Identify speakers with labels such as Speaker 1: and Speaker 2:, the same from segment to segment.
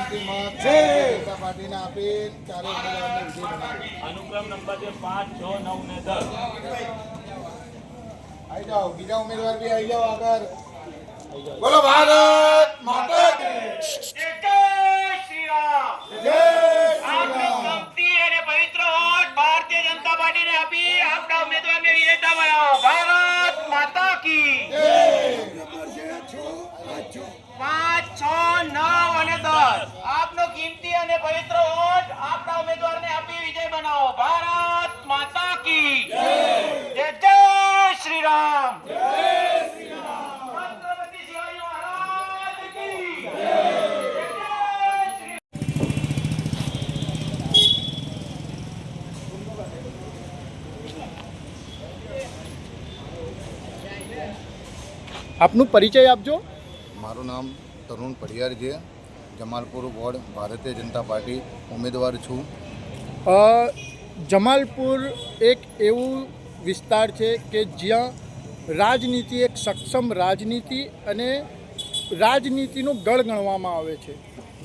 Speaker 1: મત જનતા પાર્ટીને આપી ચારે ઉમેદવારને વિજય બનાવ્યો.
Speaker 2: અનુક્રમ નંબર છે 5, 6, 9 ને 10.
Speaker 1: આવી જાઓ, બીજા ઉમેદવાર બી આવી જાઓ આગળ. બોલો ભારત માતા કી
Speaker 2: જય શ્રી રામ.
Speaker 1: જય
Speaker 2: આપનો ભક્તિ અને પવિત્ર વોટ ભારતીય જનતા પાર્ટીને આપી આપના ઉમેદવારને વિજેતા બનાવો. ભારત માતા કી
Speaker 1: જય.
Speaker 2: 5, 6, 9 અને 10. આપનો કિંમતી અને પવિત્ર વોટ આપના ઉમેદવારને આપી વિજય બનાવો. ભારત માતા કી જય. જય શ્રી રામ. છત્રપતિ શિવાજી મહારાજ કી જય.
Speaker 3: આપનું પરિચય આપજો.
Speaker 1: મારું નામ તરુણ પડિયાર છે. જમાલપુર વોર્ડ ભારતીય જનતા પાર્ટી ઉમેદવાર છું.
Speaker 3: જમાલપુર એક એવું વિસ્તાર છે કે જ્યાં રાજનીતિ એક સક્ષમ રાજનીતિ અને રાજનીતિનું ગઢ ગણવામાં આવે છે.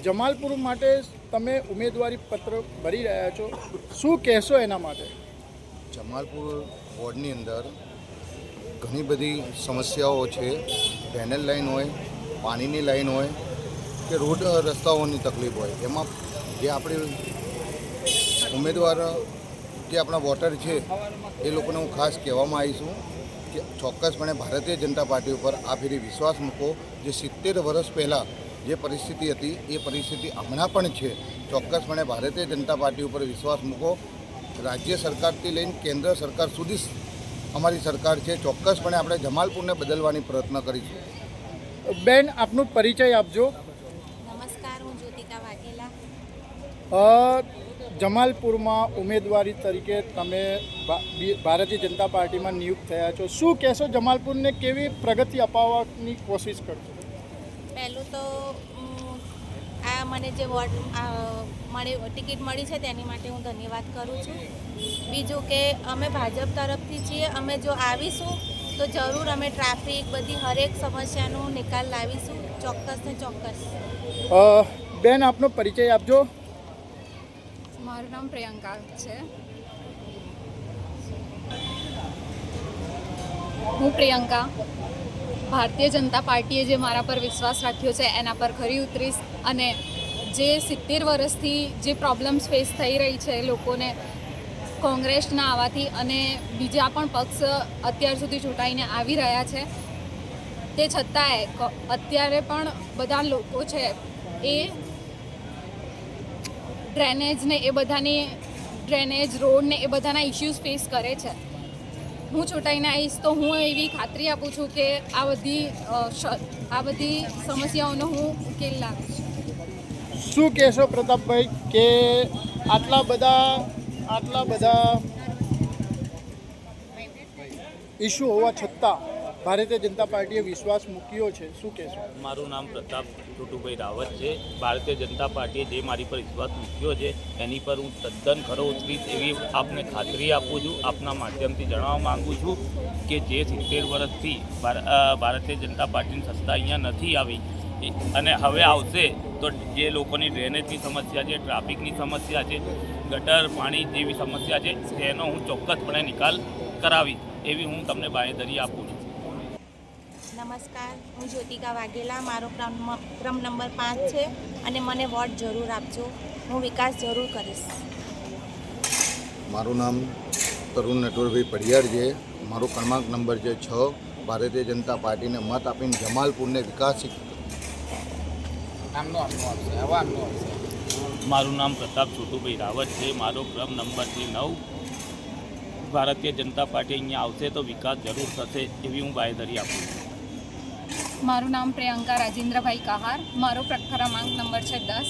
Speaker 3: જમાલપુર માટે તમે ઉમેદવારી પત્ર ભરી રહ્યા છો, શું કહેશો એના માટે?
Speaker 1: જમાલપુર વોર્ડની અંદર ઘણી બધી સમસ્યાઓ છે. ડ્રેનેજ લાઈન હોય, પાણીની લાઈન હોય કે રોડ રસ્તાઓની તકલીફ હોય. એમાં જે આપણે ઉમેદવાર જે આપણા વોટર છે એ લોકોને હું ખાસ કહેવામાં આવીશું કે ચોક્કસપણે ભારતીય જનતા પાર્ટી ઉપર આ ફેરી વિશ્વાસ મૂકો. જે 70 વર્ષ પહેલાં જે પરિસ્થિતિ હતી એ પરિસ્થિતિ હમણાં પણ છે. ચોક્કસપણે ભારતીય જનતા પાર્ટી ઉપર વિશ્વાસ મૂકો. રાજ્ય સરકારથી લઈને કેન્દ્ર સરકાર સુધી અમારી સરકાર છે. ચોક્કસપણે આપણે જમાલપુરને બદલવાની પ્રયત્ન કરીશું.
Speaker 3: બેન, આપનો પરિચય આપજો.
Speaker 4: નમસ્કાર, હું જ્યોતિકા વાઘેલા.
Speaker 3: જમાલપુરમાં ઉમેદવારી તરીકે તમે ભારતીય જનતા પાર્ટીમાં નિયુક્ત થયા છો, શું કહેશો? જમાલપુરને કેવી પ્રગતિ અપાવવાની કોશિશ કરશો?
Speaker 4: પહેલું તો આ મને જે વોટ ટિકિટ મળી છે તેની માટે હું ધન્યવાદ કરું છું. બીજું કે અમે ભાજપ તરફથી છીએ. અમે જો આવીશું તો જરૂર અમે ટ્રાફિક બધી હરેક સમસ્યાનો નિકાલ લાવીશું, ચોક્કસ ને ચોક્કસ.
Speaker 3: બેન, આપનો પરિચય આપજો.
Speaker 5: મારું નામ પ્રિયંકા છે. હું પ્રિયંકા ભારતીય જનતા પાર્ટીએ જે મારા પર વિશ્વાસ રાખ્યો છે એના પર ખરી ઉતરીશ અને જે 70 વર્ષથી જે પ્રોબ્લેમ્સ ફેસ થઈ રહી છે લોકોને કોંગ્રેસના આવવાથી અને બીજા પણ પક્ષ અત્યાર સુધી ચૂંટાઈને આવી રહ્યા છે, તે છતાંય અત્યારે પણ બધા લોકો છે એ ડ્રેનેજ રોડને એ બધાના ઇશ્યુઝ ફેસ કરે છે. હું ચૂંટાઈને આવીશ તો હું એવી ખાતરી આપું છું કે આ બધી સમસ્યાઓનો હું ઉકેલ લાવીશ.
Speaker 3: શું કહેશો પ્રતાપભાઈ કે આટલા બધા ઇસ્યુ હોવા છતાં ભારતીય જનતા પાર્ટીએ વિશ્વાસ મૂક્યો છે, શું કહેશો?
Speaker 2: મારું નામ પ્રતાપ ટુટુભાઈ રાવત છે. ભારતીય જનતા પાર્ટીએ જે મારી પર વિશ્વાસ મૂક્યો છે એની પર હું તદ્દન ખરો ઉતરીશ એવી આપને ખાતરી આપું છું. આપના માધ્યમથી જણાવવા માગું છું કે જે 70 વર્ષથી ભારતીય જનતા પાર્ટીની સત્તા અહીંયા નથી આવી અને હવે આવશે તો જે લોકોની ડ્રેનેજની સમસ્યા છે, ટ્રાફિકની સમસ્યા છે, ગટર પાણી જેવી સમસ્યા છે તેનો હું ચોક્કસપણે નિકાલ કરાવીશ એવી હું તમને બાંહેધરી આપું છું.
Speaker 4: નમસ્કાર, હું જ્યોતિકા વાઘેલા. મારો ક્રમ નંબર 5 છે અને મને વોટ જરૂર આપજો. હું વિકાસ જરૂર કરીશ.
Speaker 1: મારું નામ તરુણ નટવરભાઈ પડિયાર છે. મારો ક્રમાંક નંબર છે 6. ભારતીય જનતા પાર્ટીને મત આપીને જમાલપુરને વિકાસિત.
Speaker 2: મારું નામ પ્રતાપ છોટુભાઈ રાવત છે. મારો ક્રમ નંબર છે 9. ભારતીય જનતા પાર્ટી અહીંયા આવશે તો વિકાસ જરૂર થશે એવી હું બાંહેધરી આપું છું.
Speaker 5: મારું નામ પ્રિયંકા રાજેન્દ્રભાઈ કહાર. મારો ક્રમાંક નંબર છે 10.